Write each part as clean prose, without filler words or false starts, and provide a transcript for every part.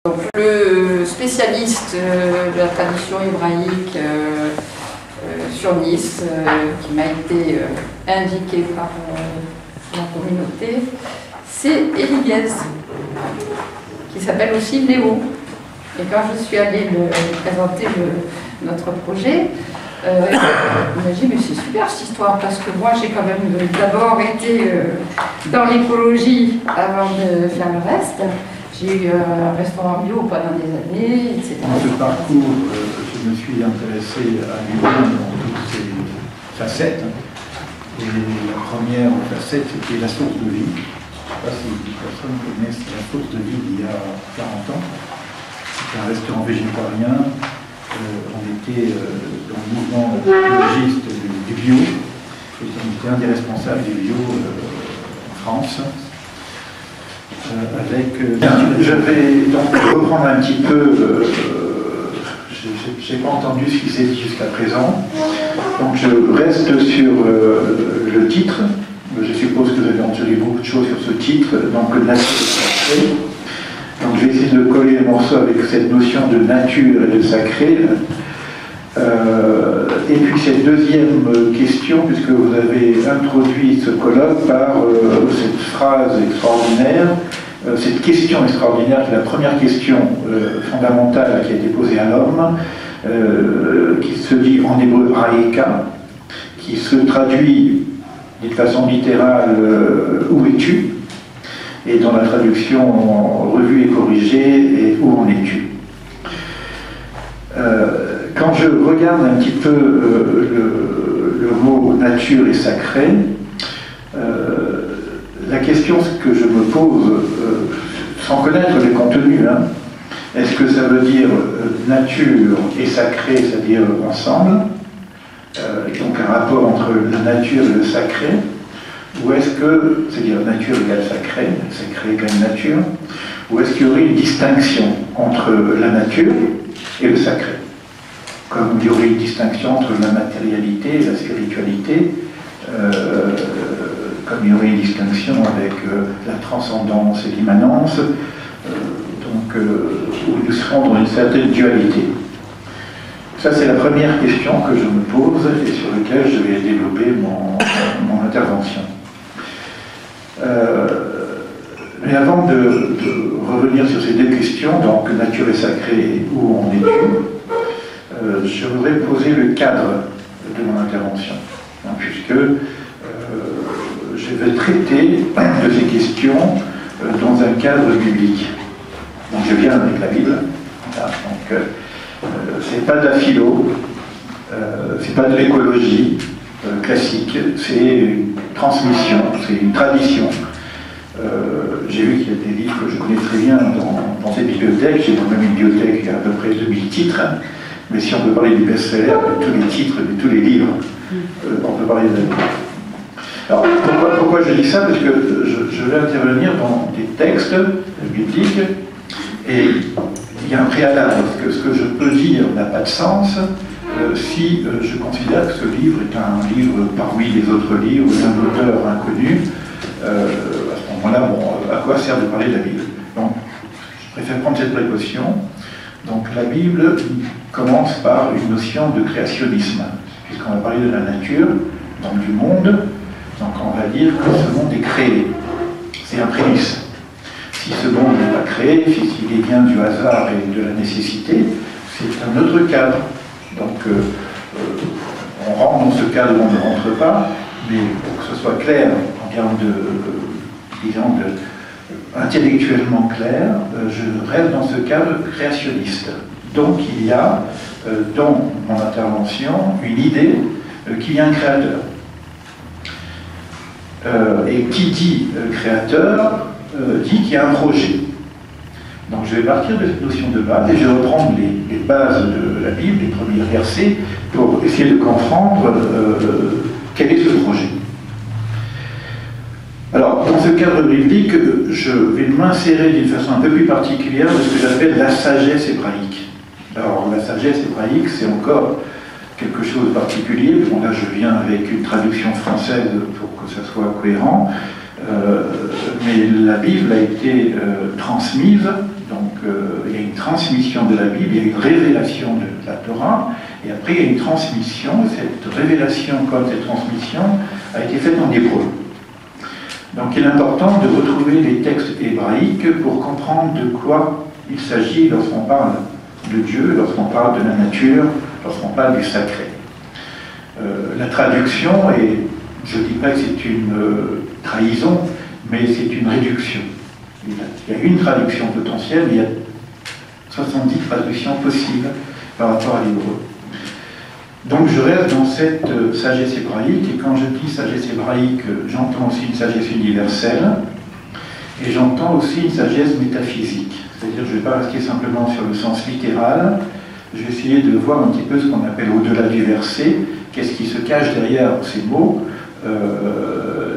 Donc, le spécialiste de la tradition hébraïque sur Nice, qui m'a été indiqué par la communauté, c'est Élie, qui s'appelle aussi Léo. Et quand je suis allée présenter notre projet, il m'a dit mais c'est super cette histoire, parce que moi j'ai quand même d'abord été dans l'écologie avant de faire le reste. J'ai eu un restaurant bio pendant des années, etc. Dans ce parcours, je me suis intéressé à l'humain dans toutes ses facettes. Et la première facette, c'était la source de vie. Je ne sais pas si les personnes connaissent la source de vie d'il y a 40 ans. C'était un restaurant végétarien. On était dans le mouvement écologiste du bio. Et on était un des responsables du bio en France. Je vais donc reprendre un petit peu, je n'ai pas entendu ce qui s'est dit jusqu'à présent, donc je reste sur le titre. Je suppose que vous avez entendu beaucoup de choses sur ce titre, donc nature et sacré. Donc je vais essayer de coller les morceaux avec cette notion de nature et de sacré. Et puis cette deuxième question, puisque vous avez introduit ce colloque par cette phrase extraordinaire, cette question extraordinaire qui est la première question fondamentale qui a été posée à l'homme, qui se dit en hébreu Raïka, qui se traduit de façon littérale où es-tu, et dans la traduction revue et corrigée, et où en es-tu. Quand je regarde un petit peu le mot nature et sacré, la question que je me pose, sans connaître les contenus, est-ce que ça veut dire nature et sacré, c'est-à-dire ensemble, donc un rapport entre la nature et le sacré, ou est-ce que, c'est-à-dire nature égale sacré, sacré égale nature, ou est-ce qu'il y aurait une distinction entre la nature et le sacré? Comme il y aurait une distinction entre la matérialité et la spiritualité, comme il y aurait une distinction avec la transcendance et l'immanence, où nous serons dans une certaine dualité. Ça, c'est la première question que je me pose et sur laquelle je vais développer mon intervention. Mais avant de revenir sur ces deux questions, donc nature et sacré, où en es-tu, je voudrais poser le cadre de mon intervention, puisque je vais traiter de ces questions dans un cadre biblique. Donc je viens avec la Bible, donc c'est pas de la philo, c'est pas de l'écologie classique, c'est une transmission, c'est une tradition. J'ai vu qu'il y a des livres que je connais très bien dans ces bibliothèques. J'ai moi-même une bibliothèque qui a à peu près 2000 titres. Mais si on peut parler du best-seller, de tous les titres, de tous les livres, on peut parler de la Bible. Alors, pourquoi je dis ça? Parce que je vais intervenir dans des textes bibliques, et il y a un préalable, parce que ce que je peux dire n'a pas de sens si je considère que ce livre est un livre parmi les autres livres d'un auteur inconnu. À ce moment-là, bon, à quoi sert de parler de la Bible? Donc, je préfère prendre cette précaution. Donc la Bible commence par une notion de créationnisme, puisqu'on va parler de la nature, donc du monde. Donc on va dire que ce monde est créé. C'est un prémisse. Si ce monde n'est pas créé, s'il est bien du hasard et de la nécessité, c'est un autre cadre. Donc on rentre dans ce cadre où on ne rentre pas, mais pour que ce soit clair en termes intellectuellement clair, je reste dans ce cadre créationniste. Donc il y a dans mon intervention une idée qu'il y a un créateur. Et qui dit créateur dit qu'il y a un projet. Donc je vais partir de cette notion de base et je vais reprendre les bases de la Bible, les premiers versets, pour essayer de comprendre quel est ce projet. Alors, dans ce cadre biblique, je vais m'insérer d'une façon un peu plus particulière de ce que j'appelle la sagesse hébraïque. Alors, la sagesse hébraïque, c'est encore quelque chose de particulier. Bon, là, je viens avec une traduction française pour que ça soit cohérent. Mais la Bible a été transmise, donc il y a une transmission de la Bible, il y a une révélation de la Torah, et après il y a une transmission. Cette révélation comme cette transmission a été faite en hébreu. Donc il est important de retrouver les textes hébraïques pour comprendre de quoi il s'agit lorsqu'on parle de Dieu, lorsqu'on parle de la nature, lorsqu'on parle du sacré. La traduction, et je ne dis pas que c'est une trahison, mais c'est une réduction. Il y a une traduction potentielle, mais il y a 70 traductions possibles par rapport à l'hébreu. Donc je reste dans cette sagesse hébraïque, et quand je dis sagesse hébraïque, j'entends aussi une sagesse universelle, et j'entends aussi une sagesse métaphysique. C'est-à-dire que je ne vais pas rester simplement sur le sens littéral, je vais essayer de voir un petit peu ce qu'on appelle au-delà du verset, qu'est-ce qui se cache derrière ces mots,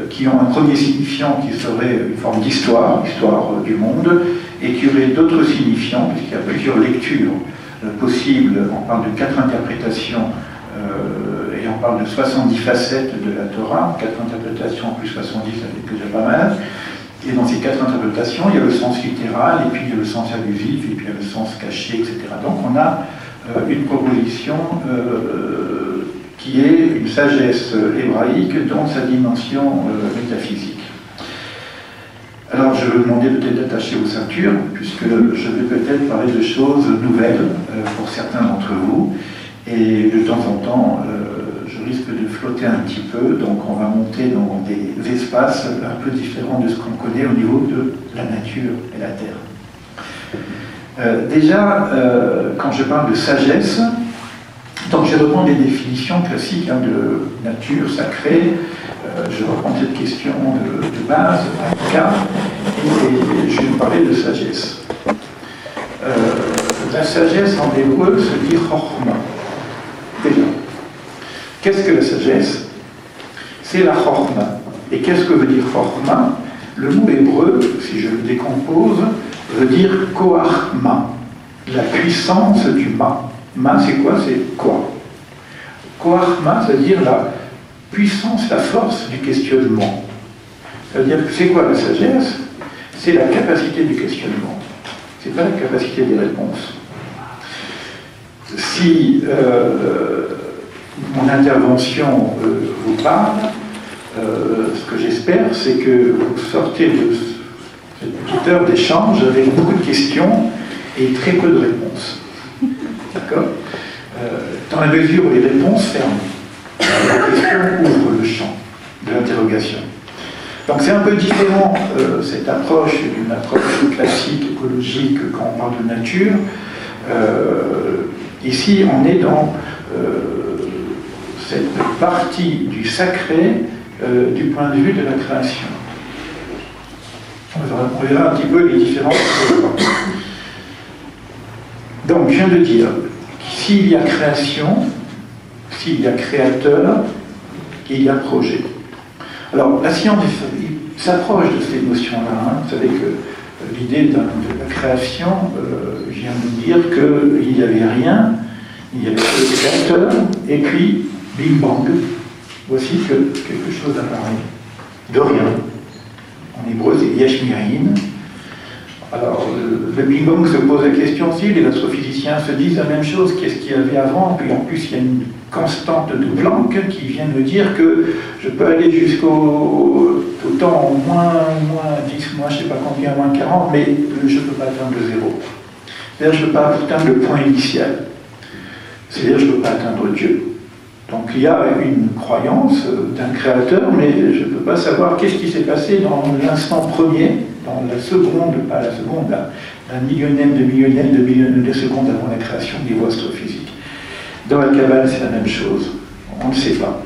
qui ont un premier signifiant qui serait une forme d'histoire, histoire du monde, et qui aurait d'autres signifiants, puisqu'il y a plusieurs lectures possibles. On parle de 4 interprétations, et on parle de 70 facettes de la Torah, 4 interprétations plus 70, ça fait déjà pas mal. Et dans ces 4 interprétations, il y a le sens littéral, et puis il y a le sens allusif, et puis il y a le sens caché, etc. Donc on a une proposition qui est une sagesse hébraïque dans sa dimension métaphysique. Alors je vais vous demander peut-être d'attacher vos ceintures, puisque je vais peut-être parler de choses nouvelles pour certains d'entre vous, et de temps en temps, je risque de flotter un petit peu, donc on va monter dans des espaces un peu différents de ce qu'on connaît au niveau de la nature et la terre. Déjà, quand je parle de sagesse, donc je reprends des définitions classiques de nature sacrée, je reprends cette question de base, en cas, et je vais vous parler de sagesse. La sagesse en hébreu se dit chorma. Déjà, qu'est-ce que la sagesse? C'est la chorma. Et qu'est-ce que veut dire chorma? Le mot hébreu, si je le décompose, veut dire koachma, la puissance du ma. Ma, c'est quoi? C'est quoi? Koachma, c'est-à-dire la puissance, la force du questionnement. C'est-à-dire que c'est quoi la sagesse? C'est la capacité du questionnement. C'est pas la capacité des réponses. Si mon intervention vous parle, ce que j'espère, c'est que vous sortez de cette petite heure d'échange avec beaucoup de questions et très peu de réponses. D'accord? Dans la mesure où les réponses ferment, la question ouvre le champ de l'interrogation. Donc c'est un peu différent, cette approche d'une approche classique, écologique, quand on parle de nature. Ici, on est dans cette partie du sacré du point de vue de la création. On verra un petit peu les différences. Donc, je viens de dire, s'il y a création, s'il y a créateur, il y a projet. Alors, la science s'approche de ces notions-là. Vous savez que l'idée de la création vient de dire qu'il n'y avait rien, il y avait le créateur, et puis, Big Bang, voici que quelque chose apparaît. De rien. En hébreu, c'est Yesh Mi'ayin. Alors, le Big Bang se pose la question aussi, les astrophysiciens se disent la même chose, qu'est-ce qu'il y avait avant? Puis en plus, il y a une constante de Planck qui vient me dire que je peux aller jusqu'au temps moins 10, moins je ne sais pas combien, moins 40, mais je ne peux pas atteindre le zéro. C'est-à-dire je ne peux pas atteindre le point initial. C'est-à-dire je ne peux pas atteindre Dieu. Donc il y a une croyance d'un créateur, mais je ne peux pas savoir qu'est-ce qui s'est passé dans l'instant premier, dans la seconde, pas la seconde, un millionième de seconde avant la création du niveau astrophysique. Dans la Kabbale, c'est la même chose. On ne sait pas.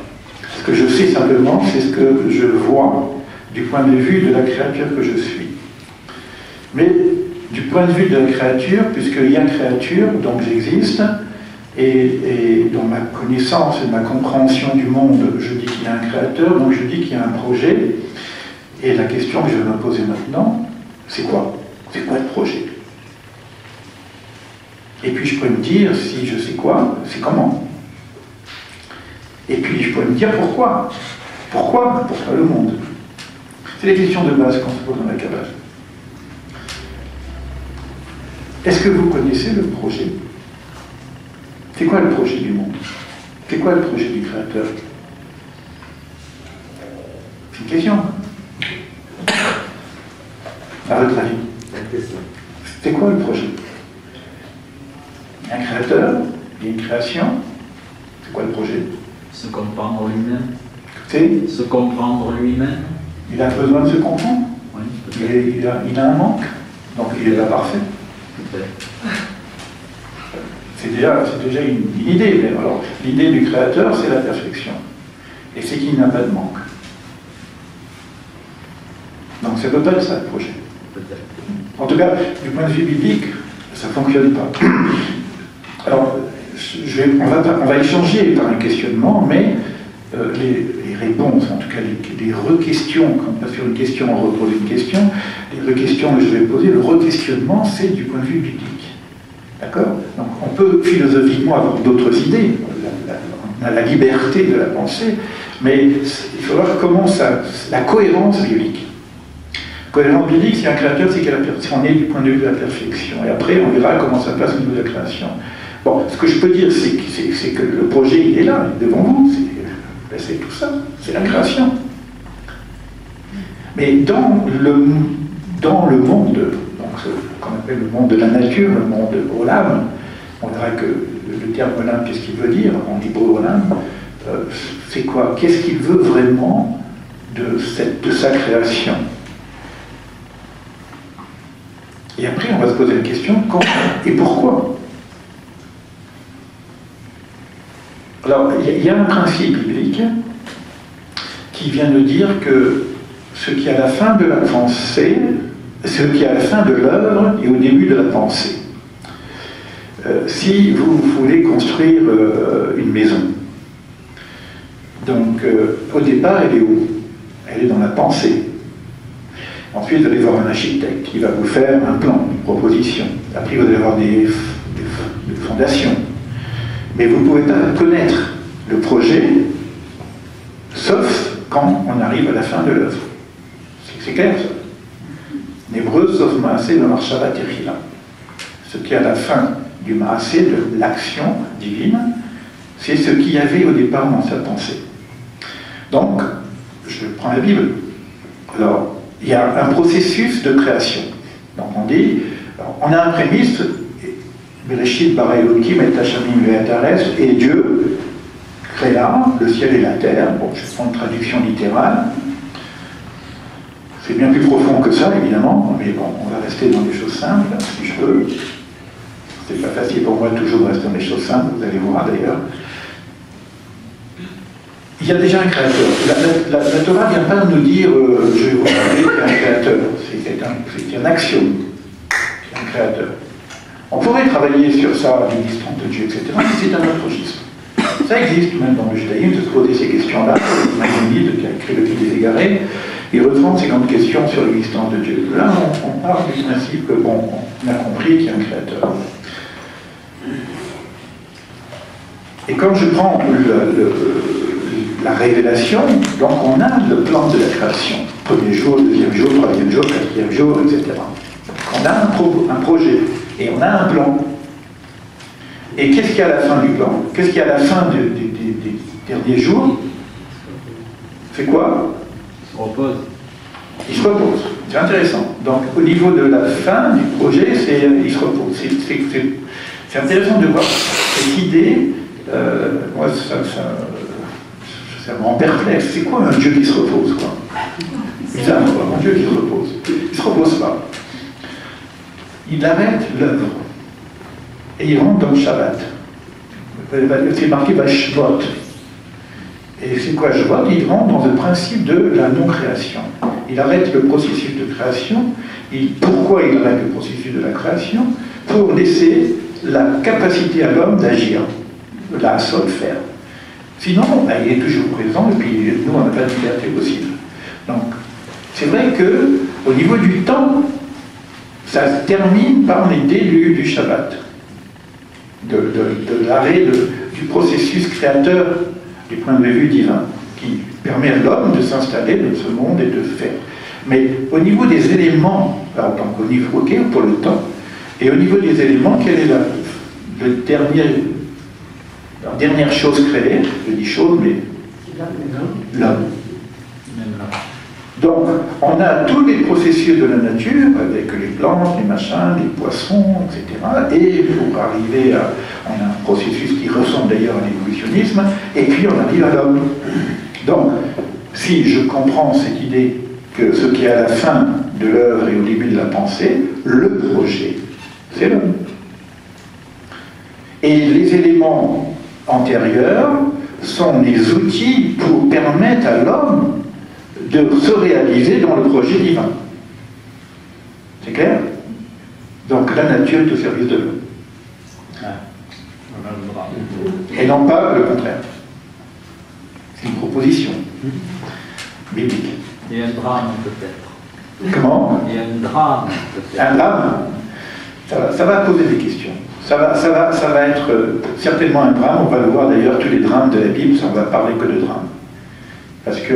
Ce que je sais simplement, c'est ce que je vois du point de vue de la créature que je suis. Mais du point de vue de la créature, puisqu'il y a créature, donc j'existe, et dans ma connaissance et ma compréhension du monde, je dis qu'il y a un créateur, donc je dis qu'il y a un projet. Et la question que je vais me poser maintenant, c'est quoi? C'est quoi le projet? Et puis je peux me dire, si je sais quoi, c'est comment? Et puis je peux me dire pourquoi? Pourquoi le monde? C'est les questions de base qu'on se pose dans la Kabbale. Est-ce que vous connaissez le projet? C'est quoi le projet du monde? C'est quoi le projet du Créateur? C'est une question. À votre avis? C'est quoi le projet? Il y a un créateur, il y a une création. C'est quoi le projet? Se comprendre lui-même. C'est Se comprendre lui-même. Il a besoin de se comprendre. Oui, Il a un manque. Donc il n'est pas parfait. peut-être. C'est déjà une idée. Mais alors, l'idée du créateur, c'est la perfection. Et c'est qu'il n'a pas de manque. Donc ça ne peut pas être ça le projet. Peut-être. En tout cas, du point de vue biblique, ça ne fonctionne pas. Alors, on va échanger par un questionnement, mais les réponses, en tout cas les re-questions, quand on passe sur une question, on repose une question, les re-questions que je vais poser, le re-questionnement, c'est du point de vue biblique. D'accord? Donc on peut philosophiquement avoir d'autres idées, on a la liberté de la pensée, mais il faut voir comment la cohérence biblique. Cohérence biblique, si un créateur, c'est qu'on est du point de vue de la perfection. Et après, on verra comment ça passe au niveau de la création. Bon, ce que je peux dire, c'est que le projet, il est là, il est devant vous. C'est tout ça, c'est la création. Mais dans le monde, donc ce qu'on appelle le monde de la nature, le monde olam, on verra que le terme olam, qu'est-ce qu'il veut dire en hébreu olam, c'est quoi? Qu'est-ce qu'il veut vraiment de sa création? Et après, on va se poser la question, quand et pourquoi? Alors, il y a un principe biblique qui vient de dire que ce qui est à la fin de la pensée, ce qui est à la fin de l'œuvre est au début de la pensée. Si vous voulez construire une maison, donc au départ, elle est où? Elle est dans la pensée. Ensuite, vous allez voir un architecte qui va vous faire un plan, une proposition. Après, vous allez avoir des fondations. Mais vous ne pouvez pas connaître le projet, sauf quand on arrive à la fin de l'œuvre. C'est clair, ça. En hébreu, sauf Maasé, le Marshava Terila. Ce qui est à la fin du Maasé, de l'action divine, c'est ce qu'il y avait au départ dans sa pensée. Donc, je prends la Bible. Alors, il y a un processus de création. Donc on dit, on a un prémisse, Bereshit bara Elokim et Hashamim ve'atares, et Dieu créa le ciel et la terre. Bon, je prends une traduction littérale. C'est bien plus profond que ça, évidemment, mais bon, on va rester dans des choses simples, si je peux. C'est pas facile pour moi toujours de rester dans des choses simples, vous allez voir d'ailleurs. Il y a déjà un créateur. La Torah ne vient pas nous dire je vais vous rappeler qu'il y a un créateur. C'est un axiome. Il y a un créateur. On pourrait travailler sur ça, l'existence de Dieu, etc. Mais c'est un autre registre. Ça existe même dans le judaïsme de se poser ces questions-là. Maïmonide, qui a écrit le Guide des égarés, il reprend 50 questions sur l'existence de Dieu. Là, on part du principe que, bon, on a compris qu'il y a un créateur. Et quand je prends la révélation, donc on a le plan de la création. Premier jour, deuxième jour, troisième jour, quatrième jour, etc. Donc on a un projet et on a un plan. Et qu'est-ce qu'il y a à la fin du plan? Qu'est-ce qu'il y a à la fin des derniers jours? C'est quoi? Il se repose. Il se repose. C'est intéressant. Donc au niveau de la fin du projet, il se repose. C'est intéressant de voir cette idée. Moi, ça me rend perplexe. C'est quoi un Dieu qui se repose, quoi? Bizarre, quoi, un Dieu qui se repose. Il ne se repose pas. Il arrête l'œuvre. Et il rentre dans le Shabbat. C'est marqué Vashvot. Et c'est quoi Shvot? Il rentre dans le principe de la non-création. Il arrête le processus de création. Pourquoi il arrête le processus de la création? Pour laisser la capacité à l'homme d'agir. La seule faire. Sinon, il est toujours présent et puis nous, on n'a pas de liberté possible. Donc, c'est vrai qu'au niveau du temps, ça se termine par l'idée du Shabbat, de l'arrêt du processus créateur du point de vue divin, qui permet à l'homme de s'installer dans ce monde et de faire. Mais au niveau des éléments, donc au niveau pour le temps, Et au niveau des éléments, quelle est la dernière chose créée? Je dis chose, mais l'homme. Même là. Donc, on a tous les processus de la nature, avec les plantes, les machins, les poissons, etc. Et pour arriver à... On a un processus qui ressemble d'ailleurs à l'évolutionnisme, et puis on arrive à l'homme. Donc, si je comprends cette idée que ce qui est à la fin de l'œuvre et au début de la pensée, le projet, c'est l'homme. Et les éléments antérieurs sont les outils pour permettre à l'homme de se réaliser dans le projet divin. C'est clair? Donc la nature est au service de l'homme. Et non pas le contraire. C'est une proposition biblique. Et un drame peut-être. Comment? Et un drame peut-être. Un drame? Ça va poser des questions. Ça va être certainement un drame. On va le voir d'ailleurs, tous les drames de la Bible, on va parler que de drames. Parce que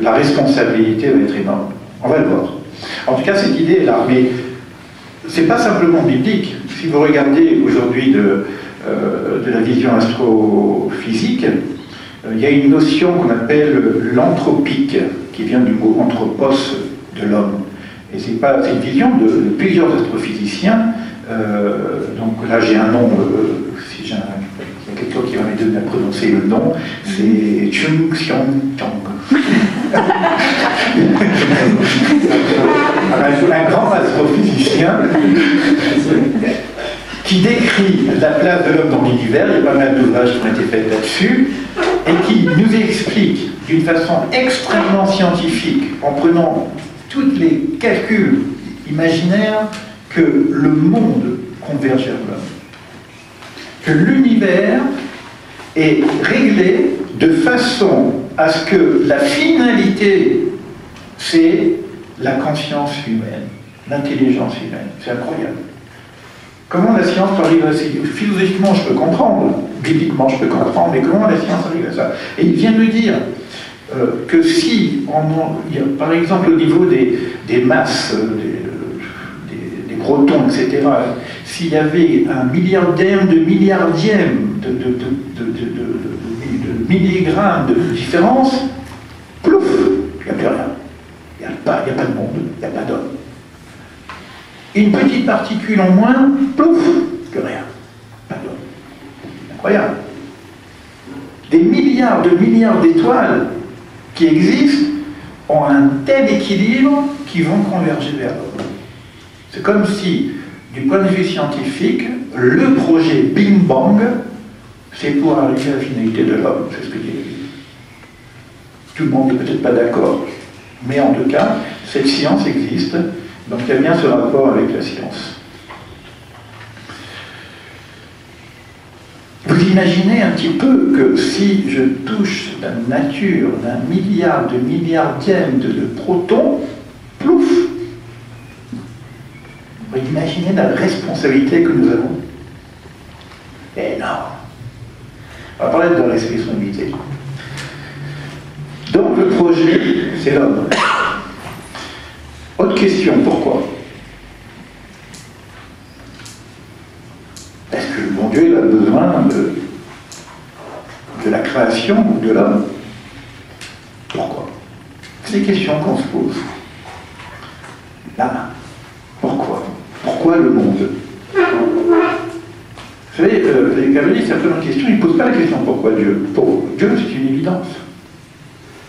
la responsabilité va être énorme. On va le voir. En tout cas, cette idée est là. Mais c'est pas simplement biblique. Si vous regardez aujourd'hui de la vision astrophysique, il y a une notion qu'on appelle l'anthropique, qui vient du mot anthropos, de l'homme. Et c'est une vision de plusieurs astrophysiciens. Donc là, j'ai un nom, si j'ai il y a quelqu'un qui va m'aider à prononcer le nom, c'est Chung Xiong-Chong. Un grand astrophysicien qui décrit la place de l'homme dans l'univers. Il y a pas mal d'ouvrages qui ont été faits là-dessus, et qui nous explique d'une façon extrêmement scientifique, en prenant tous les calculs imaginaires, que le monde converge vers l'homme. Que l'univers est réglé de façon à ce que la finalité, c'est la conscience humaine, l'intelligence humaine. C'est incroyable. Comment la science arrive à ça? Philosophiquement, je peux comprendre, bibliquement, je peux comprendre, mais comment la science arrive à ça? Et il vient de dire que si, par exemple, au niveau des masses, des protons, etc., s'il y avait un milliardaire de milliardième de milligrammes de différence, plouf, il n'y a plus rien. Il n'y a pas de monde, il n'y a pas d'homme. Une petite particule en moins, plouf, plus rien. Pas d'homme. Incroyable. Des milliards de milliards d'étoiles qui existent ont un tel équilibre qu'ils vont converger vers l'homme. C'est comme si, du point de vue scientifique, le projet Bing Bang, c'est pour arriver à la finalité de l'homme. C'est ce que dit la Bible. Tout le monde n'est peut-être pas d'accord, mais en tout cas, cette science existe, donc il y a bien ce rapport avec la science. Vous imaginez un petit peu que si je touche la nature d'un milliard de milliardième de protons, plouf, vous imaginez la responsabilité que nous avons? Énorme. On va parler de la responsabilité. Donc le projet, c'est l'homme. Autre question, pourquoi? Est-ce que le bon Dieu il a besoin de la création ou de l'homme? Pourquoi? C'est des questions qu'on se pose. Là, pourquoi? Pourquoi le monde? Vous savez, les cabalistes, certaines questions, ils ne posent pas la question pourquoi Dieu. Pour Dieu, c'est une évidence.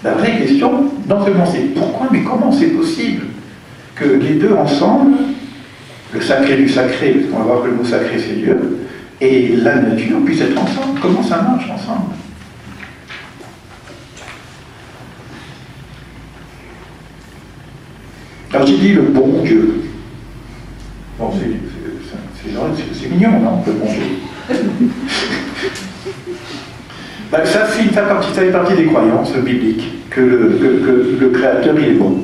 La vraie question, non seulement c'est pourquoi, mais comment c'est possible que les deux ensemble, le sacré du sacré, parce qu'on va voir que le mot sacré c'est Dieu, et la nature puissent être ensemble? Comment ça marche ensemble? Alors j'ai dit le bon Dieu. Bon, c'est mignon, non, le bon Dieu. Ben, ça fait partie des croyances bibliques, que le Créateur il est bon.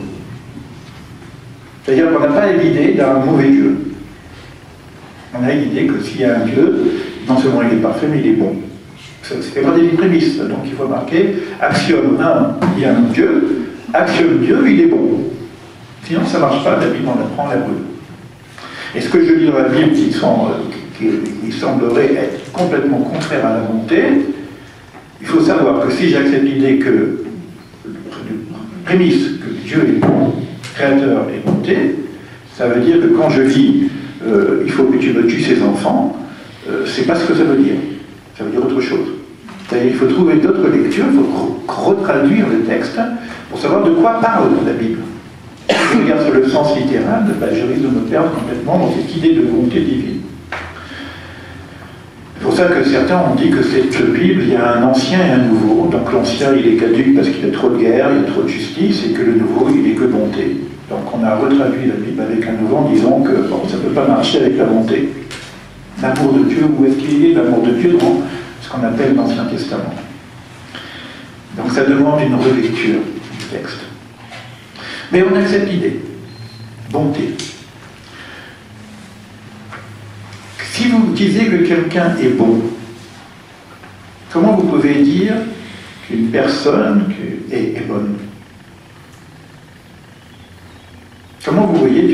C'est-à-dire qu'on n'a pas l'idée d'un mauvais Dieu. On a l'idée que s'il y a un Dieu, non seulement il est parfait, mais il est bon. C'est pas des prémices, donc il faut marquer axiome 1, il y a un Dieu, axiome 2, il est bon. Sinon ça ne marche pas, la Bible on apprend la brûle. Et ce que je lis dans la Bible qui semblerait être complètement contraire à la bonté, il faut savoir que si j'accepte l'idée que, prémisse que Dieu est bon, créateur et bonté, ça veut dire que quand je lis il faut que tu me tues ses enfants, c'est pas ce que ça veut dire. Ça veut dire autre chose. C'est-à-dire qu'il faut trouver d'autres lectures, il faut retraduire le texte pour savoir de quoi parle la Bible. Si je regarde sur le sens littéral, je risque de me perdre complètement dans cette idée de bonté divine. C'est pour ça que certains ont dit que cette Bible, il y a un ancien et un nouveau. Donc l'ancien, il est caduque parce qu'il y a trop de guerre, il y a trop de justice, et que le nouveau, il n'est que bonté. Donc on a retraduit la Bible avec un nouveau en disant que bon, ça ne peut pas marcher avec la bonté. L'amour de Dieu, où est-ce qu'il est l'amour de Dieu dans ce qu'on appelle l'Ancien Testament? Donc ça demande une relecture du texte. Mais on accepte l'idée. Bonté. Si vous disiez que quelqu'un est bon, comment vous pouvez dire qu'une personne est bonne? Comment vous voyez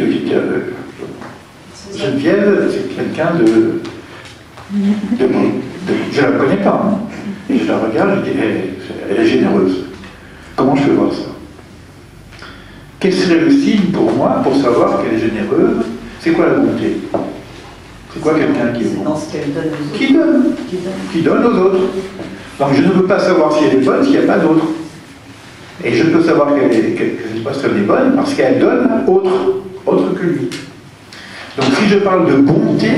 Geneviève, c'est quelqu'un de bon. Je ne la connais pas, hein. Et je la regarde, je dis, elle est généreuse. Comment je peux voir ça? Quel serait le signe pour moi pour savoir qu'elle est généreuse? C'est quoi la bonté? C'est quoi quelqu'un qui est bon? Dans ce qu'elle donne aux autres. Qui donne. Qui donne aux autres. Donc je ne peux pas savoir si elle est bonne s'il n'y a pas d'autre. Et je peux savoir que cette personne est bonne parce qu'elle donne autre que lui. Donc si je parle de bonté,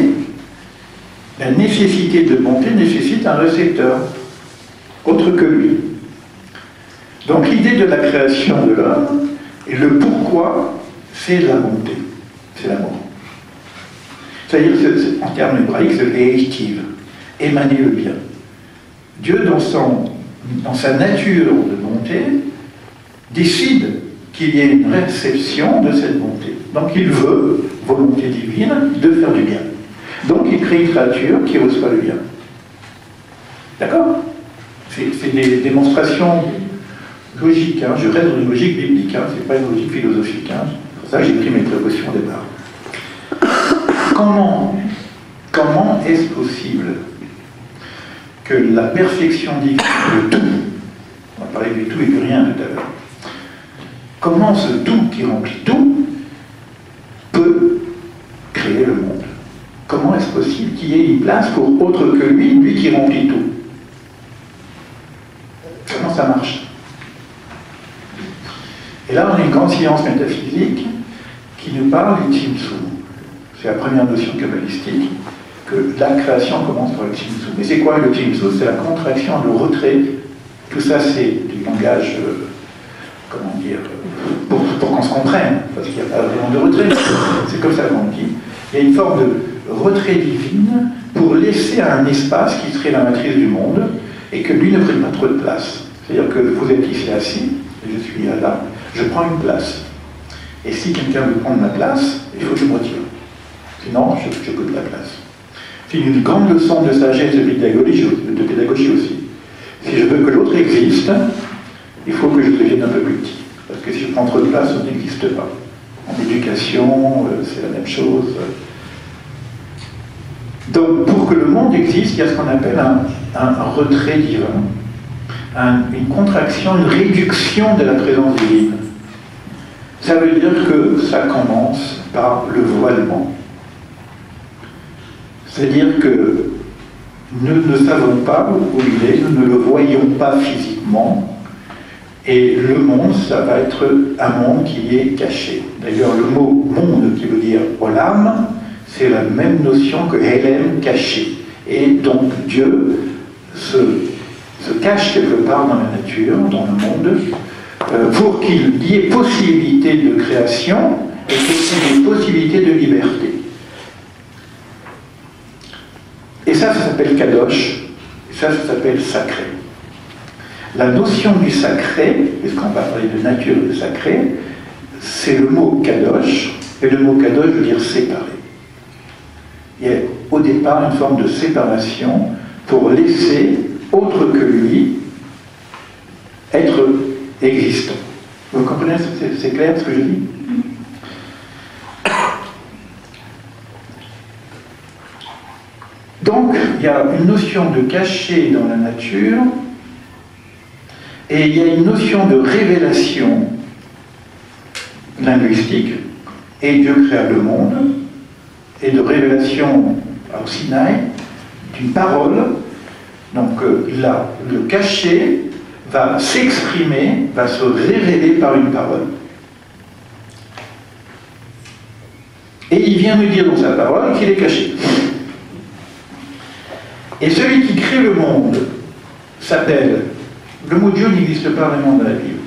la nécessité de bonté nécessite un récepteur, autre que lui. Donc l'idée de la création de l'homme, et le pourquoi, c'est la bonté, c'est l'amour. C'est-à-dire, en termes hébraïques, c'est l'étive, émaner le bien. Dieu, dans sa nature de bonté, décide qu'il y ait une réception de cette bonté. Donc il veut, volonté divine, de faire du bien. Donc il crée une créature qui reçoit le bien. D'accord? C'est des démonstrations logiques, hein. Je reste dans une logique biblique, hein. C'est pas une logique philosophique. Hein. C'est pour ça que j'ai pris mes précautions au départ. Comment est-ce possible que la perfection divine de tout, on va parler du tout et du rien tout à l'heure, comment ce tout qui remplit tout peut créer le monde? Comment est-ce possible qu'il y ait une place pour autre que lui qui remplit tout? Comment ça marche? Et là, on a une grande science métaphysique qui nous parle du Tzimtzum. C'est la première notion kabbalistique, que la création commence par le Tzimtzum. Mais c'est quoi le Tzimtzum? C'est la contraction, le retrait. Tout ça, c'est du langage, comment dire, pour qu'on se comprenne, parce qu'il n'y a pas vraiment de retrait. C'est comme ça qu'on dit. Il y a une forme de retrait divine pour laisser un espace qui serait la matrice du monde et que lui ne prenne pas trop de place. C'est-à-dire que vous êtes ici assis, et je suis là, je prends une place. Et si quelqu'un veut prendre ma place, il faut que je me retire. Sinon, je coupe la place. C'est une grande leçon de sagesse et de pédagogie aussi. Si je veux que l'autre existe, il faut que je devienne un peu plus petit. Parce que si je prends trop de place, on n'existe pas. En éducation, c'est la même chose. Donc, pour que le monde existe, il y a ce qu'on appelle un retrait divin, une contraction, une réduction de la présence divine. Ça veut dire que ça commence par le voilement. C'est-à-dire que nous ne savons pas où il est, nous ne le voyons pas physiquement, et le monde, ça va être un monde qui est caché. D'ailleurs, le mot monde, qui veut dire olam, c'est la même notion que Hélène, caché. Et donc Dieu se cache quelque part dans la nature, dans le monde, pour qu'il y ait possibilité de création et qu'il y ait possibilité de liberté. Et ça s'appelle kadosh, et ça s'appelle sacré. La notion du sacré, puisqu'on va parler de nature et de sacré, c'est le mot kadosh, et le mot kadosh veut dire séparé. Il y a au départ une forme de séparation pour laisser autre que lui être existant. Vous comprenez? C'est clair ce que je dis? il y a une notion de cachet dans la nature et il y a une notion de révélation linguistique, et Dieu créa le monde, et de révélation au Sinaï, d'une parole. Donc là, le cachet va s'exprimer, va se révéler par une parole. Et il vient nous dire dans sa parole qu'il est caché. Et celui qui crée le monde s'appelle... Le mot Dieu n'existe pas vraiment dans la Bible.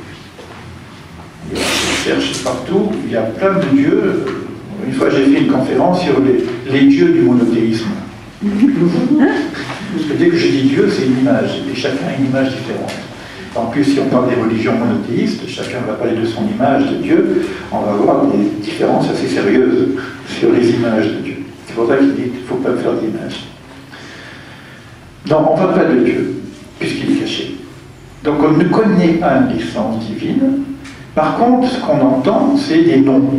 On cherche partout, il y a plein de dieux. Une fois j'ai fait une conférence sur les dieux du monothéisme. Parce que dès que je dis Dieu, c'est une image, et chacun a une image différente. En plus, si on parle des religions monothéistes, chacun va parler de son image de Dieu, on va voir des différences assez sérieuses sur les images de Dieu. C'est pour ça qu'il dit qu'il ne faut pas faire d'image. Donc on ne parle pas de Dieu, puisqu'il est caché. Donc on ne connaît pas l'essence divine. Par contre, ce qu'on entend, c'est des noms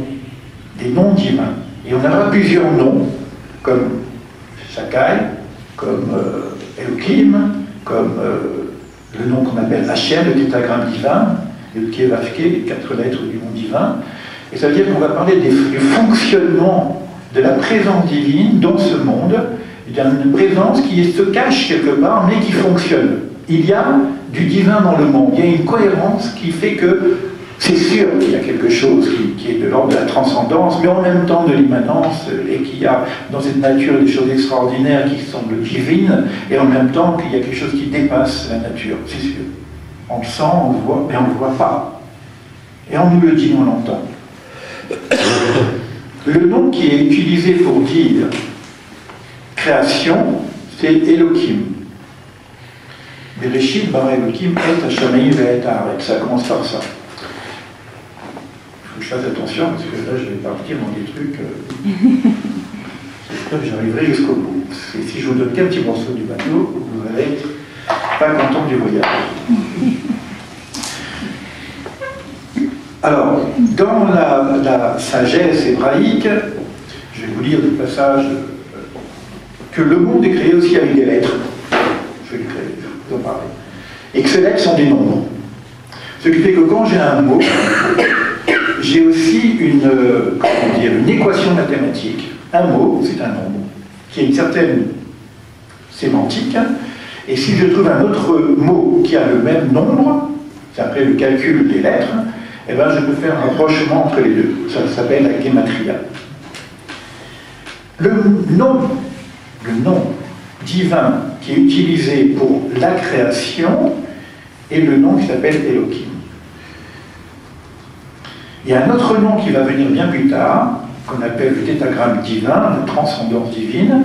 divins. Et on aura plusieurs noms, comme Shakai, comme Elohim, comme le nom qu'on appelle Hachem, le tétragramme divin, le Kevavke, les 4 lettres du nom divin. Et ça veut dire qu'on va parler du fonctionnement de la présence divine dans ce monde. Il y a une présence qui se cache quelque part, mais qui fonctionne. Il y a du divin dans le monde. Il y a une cohérence qui fait que c'est sûr qu'il y a quelque chose qui est de l'ordre de la transcendance, mais en même temps de l'immanence, et qu'il y a dans cette nature des choses extraordinaires qui semblent divines, et en même temps qu'il y a quelque chose qui dépasse la nature, c'est sûr. On le sent, on le voit, mais on ne le voit pas. Et on nous le dit, on l'entend. Le nom qui est utilisé pour dire création, c'est Elohim. Bereshit bara Elohim et Hashamayim ve'et haaretz. Ça commence par ça. Il faut que je fasse attention parce que là je vais partir dans des trucs. J'espère que j'arriverai jusqu'au bout. Et si je vous donne qu'un petit morceau du bateau, vous allez être pas content du voyage. Alors, dans la sagesse hébraïque, je vais vous lire des passages que le monde est créé aussi avec des lettres. Je vais vous en parler. Et que ces lettres sont des nombres. Ce qui fait que quand j'ai un mot, j'ai aussi une équation mathématique. Un mot, c'est un nombre, qui a une certaine sémantique. Et si je trouve un autre mot qui a le même nombre, c'est après le calcul des lettres, eh ben, je peux faire un rapprochement entre les deux. Ça s'appelle la gematria. Le nom divin qui est utilisé pour la création est le nom qui s'appelle Elohim. Il y a un autre nom qui va venir bien plus tard, qu'on appelle le tétragramme divin, la transcendance divine,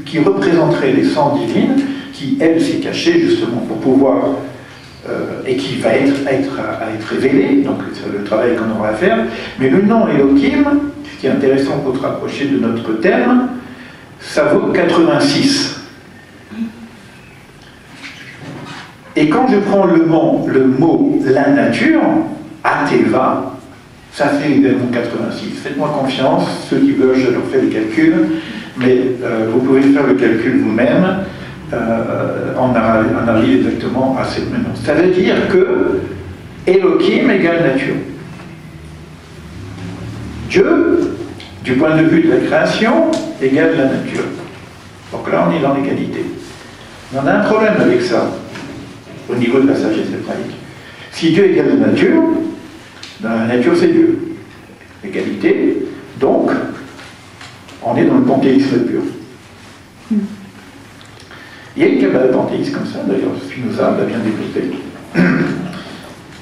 qui représenterait l'essence divine, qui, elle, s'est cachée justement pour pouvoir, et qui va être révélée, donc c'est le travail qu'on aura à faire. Mais le nom Elohim, ce qui est intéressant pour se rapprocher de notre terme, ça vaut 86. Et quand je prends le mot la nature, Ateva, ça fait également 86. Faites-moi confiance, ceux qui veulent, je leur fais le calcul, mais vous pouvez faire le calcul vous-même. On arrive exactement à cette même. Ça veut dire que Elohim égale nature. Dieu, du point de vue de la création, égale la nature. Donc là, on est dans l'égalité. On a un problème avec ça, au niveau de la sagesse hébraïque. Si Dieu égale la nature, dans la nature c'est Dieu. Égalité, donc, on est dans le panthéisme pur. Il y a une cabale panthéiste comme ça, d'ailleurs, Spinoza l'a bien développé.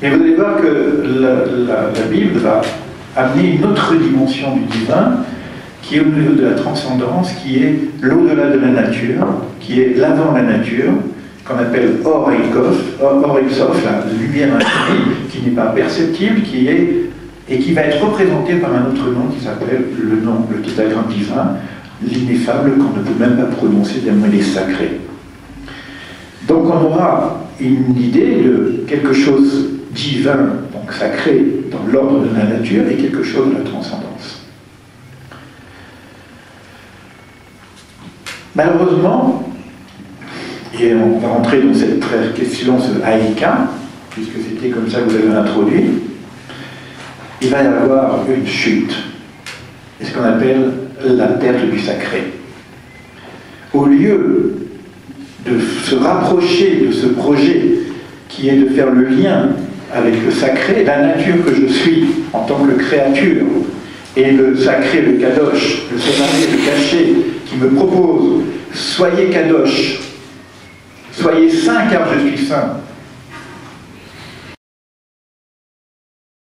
Mais vous allez voir que la Bible va amener une autre dimension du divin, qui est au niveau de la transcendance, qui est l'au-delà de la nature, qui est l'avant la nature, qu'on appelle Or et Sof, la lumière infinie, qui n'est pas perceptible, et qui va être représentée par un autre nom qui s'appelle le tétragramme divin, l'ineffable, qu'on ne peut même pas prononcer tellement il est sacré. Donc on aura une idée de quelque chose divin, donc sacré, dans l'ordre de la nature, et quelque chose de la transcendance. Malheureusement, Et on va rentrer dans cette question, ce Haïka, puisque c'était comme ça que vous avez introduit. Il va y avoir une chute, et ce qu'on appelle la perte du sacré. Au lieu de se rapprocher de ce projet qui est de faire le lien avec le sacré, la nature que je suis en tant que créature, et le sacré, le kadosh, le séparé, le caché, qui me propose, soyez kadosh, soyez saint car je suis saint.